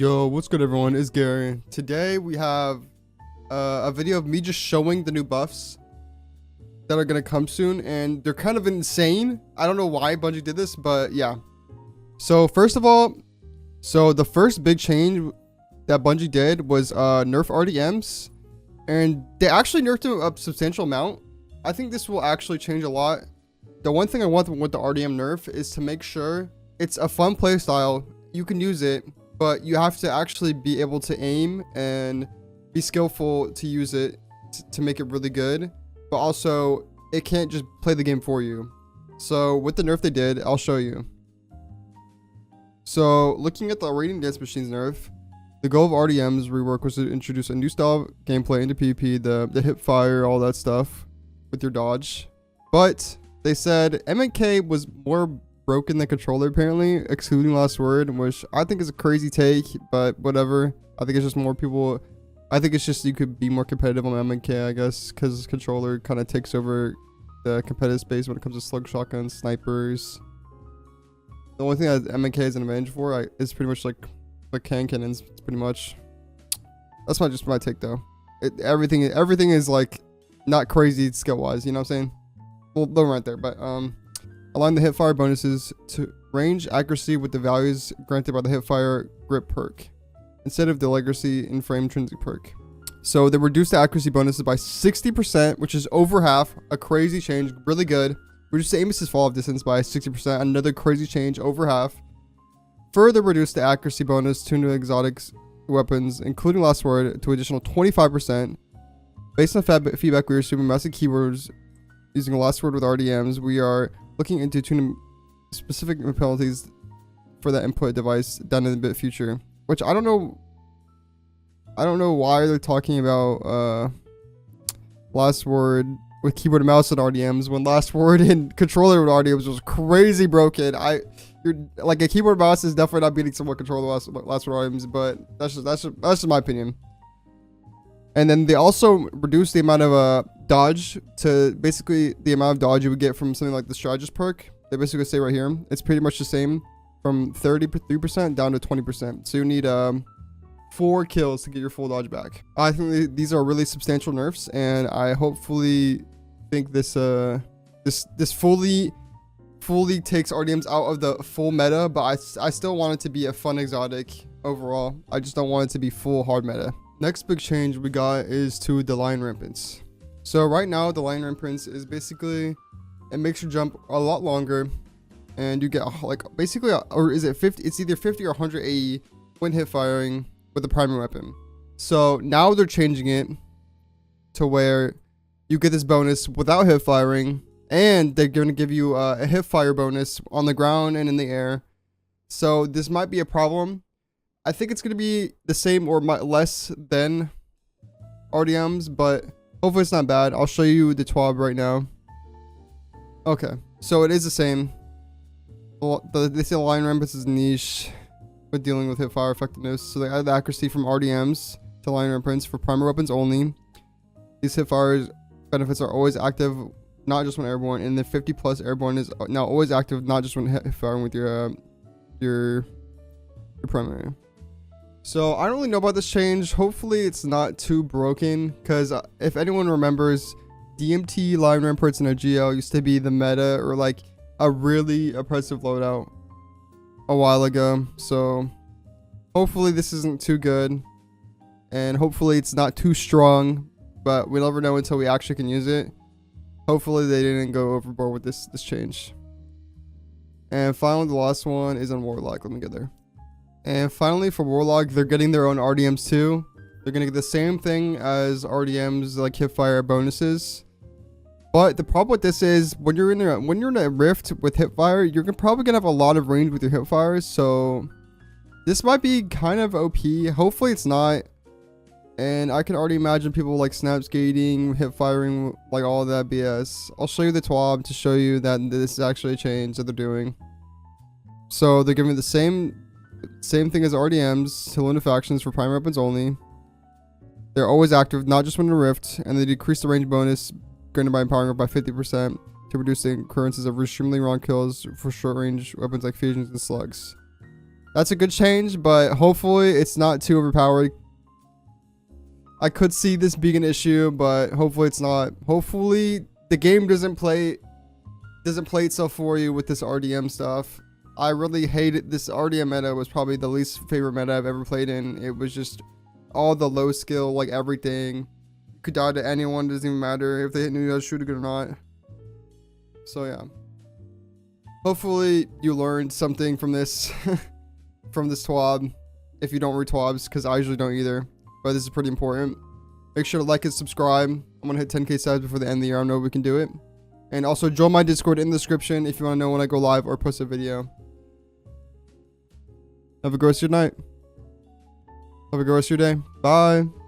Yo, what's good everyone? It's Gary. Today we have a video of me just showing the new buffs that are gonna come soon, and they're kind of insane. I don't know why Bungie did this, but yeah. So first of all, the first big change that Bungie did was nerf RDMs, and they actually nerfed them a substantial amount. I think this will actually change a lot. The one thing I want with the RDM nerf is to make sure it's a fun playstyle. You can use it, but you have to actually be able to aim and be skillful to use it to make it really good. But also, it can't just play the game for you. So with the nerf they did, I'll show you. So looking at the Raiding Dance Machines nerf, the goal of RDM's rework was to introduce a new style of gameplay into PvP, the hip fire, all that stuff with your dodge. But they said MNK was more broken than controller apparently, excluding last word, which I think is a crazy take, but whatever. I think it's just more people. I think it's just you could be more competitive on MNK, I guess, because controller kind of takes over the competitive space when it comes to slug shotguns, snipers. The only thing that MNK is an advantage for is pretty much like cannons. It's pretty much. That's not just my take though. Everything is like not crazy skill wise. You know what I'm saying? Well, they're right there, but align the hipfire bonuses to range accuracy with the values granted by the hipfire grip perk, instead of the legacy and frame intrinsic perk. So they reduced the accuracy bonuses by 60%, which is over half. A crazy change, really good. Reduced the aim assist fall off distance by 60%, another crazy change, over half. Further reduced the accuracy bonus to new exotics weapons, including last word, to additional 25%. Based on feedback, we are assuming massive keywords using last word with RDMs. We are looking into tuning specific penalties for that input device down in the bit future, which I don't know why they're talking about last word with keyboard and mouse and RDMs when last word in controller with RDMs was crazy broken. You're like, a keyboard and mouse is definitely not beating someone controller last word RDMs, but that's just my opinion. And then they also reduced the amount of dodge to basically the amount of dodge you would get from something like the strategist perk. They basically say right here, it's pretty much the same from 33% down to 20%. So you need 4 kills to get your full dodge back. I think these are really substantial nerfs, and I hopefully think this fully takes RDMs out of the full meta, but I still want it to be a fun exotic overall. I just don't want it to be full hard meta. Next big change we got is to the line rampants. So right now the line rampants is basically, it makes your jump a lot longer, and you get like basically or is it 50? It's either 50 or 100 AE when hip firing with the primary weapon. So now they're changing it to where you get this bonus without hip firing, and they're going to give you a hip fire bonus on the ground and in the air. So this might be a problem. I think it's going to be the same or less than RDMs, but hopefully it's not bad. I'll show you the TWAB right now. Okay, so it is the same. They say line rampants is niche with dealing with hip fire effectiveness. So they add the accuracy from RDMs to line rampants for primary weapons only. These hip fire benefits are always active, not just when airborne, and the 50 plus airborne is now always active, not just when hip firing with your primary. So I don't really know about this change. Hopefully it's not too broken, because if anyone remembers, DMT line ramparts in a GL used to be the meta, or like a really oppressive loadout a while ago. So hopefully this isn't too good, and hopefully it's not too strong, but we'll never know until we actually can use it. Hopefully they didn't go overboard with this change. And finally, the last one is on Warlock. Let me get there. And finally, for Warlock, they're getting their own RDMs too. They're gonna get the same thing as RDMs, like hipfire bonuses. But the problem with this is when you're in a rift with hipfire, you're probably gonna have a lot of range with your hipfires. So this might be kind of OP. Hopefully it's not. And I can already imagine people like snap skating, hip firing, like all of that BS. I'll show you the TWAB to show you that this is actually a change that they're doing. So they're giving the same thing as RDMs to limit factions for primary weapons only. They're always active, not just when in a rift, and they decrease the range bonus granted by empowering up by 50% to reduce the occurrences of extremely wrong kills for short range weapons like fusions and slugs. That's a good change, but hopefully it's not too overpowered. I could see this being an issue, but hopefully it's not. Hopefully the game doesn't play itself for you with this RDM stuff. I really hated this RDM meta. Was probably the least favorite meta I've ever played in. It was just all the low skill, like everything. You could die to anyone, doesn't even matter if they knew you how to shoot it or not. So yeah. Hopefully you learned something from this from this TWAB. If you don't read TWABs, because I usually don't either. But this is pretty important. Make sure to like and subscribe. I'm gonna hit 10k subs before the end of the year. I know we can do it. And also join my Discord in the description if you want to know when I go live or post a video. Have a good rest of your night. Have a good rest of your day. Bye.